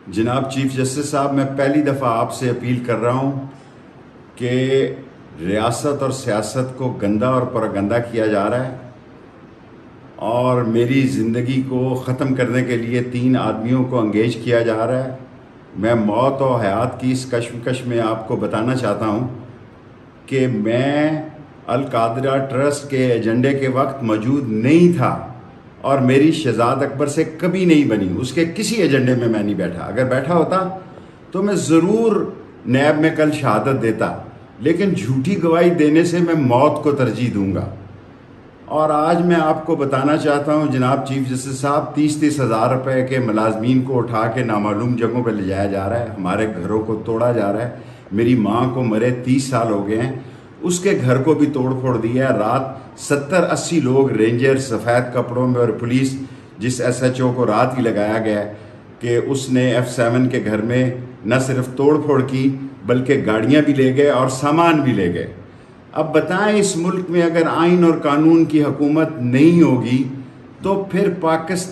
جناب chief justice صاحب، میں پہلی دفعہ آپ سے اپیل کر رہا ہوں کہ ریاست اور سیاست کو گندا اور پراگندہ کیا جا رہا ہے اور میری زندگی کو ختم کرنے کے لیے 3 آدمیوں کو انگیج کیا جا رہا ہے۔ میں موت و حیات کی اس کشمکش میں آپ کو بتانا چاہتا ہوں کہ میں القادرہ ٹرسٹ کے ایجنڈے کے وقت موجود نہیں تھا اور میری شہزاد اکبر سے کبھی نہیں بنی، اس کے کسی ایجنڈے میں نہیں بیٹھا۔ اگر بیٹھا ہوتا تو میں ضرور نیب میں کل شہادت دیتا، لیکن جھوٹی گواہی دینے سے میں موت کو ترجیح دوں گا۔ اور آج میں آپ کو بتانا چاہتا ہوں جناب چیف جسٹس صاحب، 30 ہزار روپے کے ملازمین کو اٹھا کے نامعلوم جگہوں پہ لے جایا جا رہا ہے، ہمارے گھروں کو توڑا جا رہا ہے۔ میری ماں کو مرے 30 سال ہو گئے ہیں، اس کے گھر کو بھی توڑ پھوڑ دیا ہے۔ رات 70-80 لوگ رینجر سفید کپڑوں میں اور پولیس، جس ایس ایچ او کو رات ہی لگایا گیا ہے کہ اس نے F7 کے گھر میں نہ صرف توڑ پھوڑ کی بلکہ گاڑیاں بھی لے گئے اور سامان بھی لے گئے۔ اب بتائیں، اس ملک میں اگر آئین اور قانون کی حکومت نہیں ہوگی تو پھر پاکستان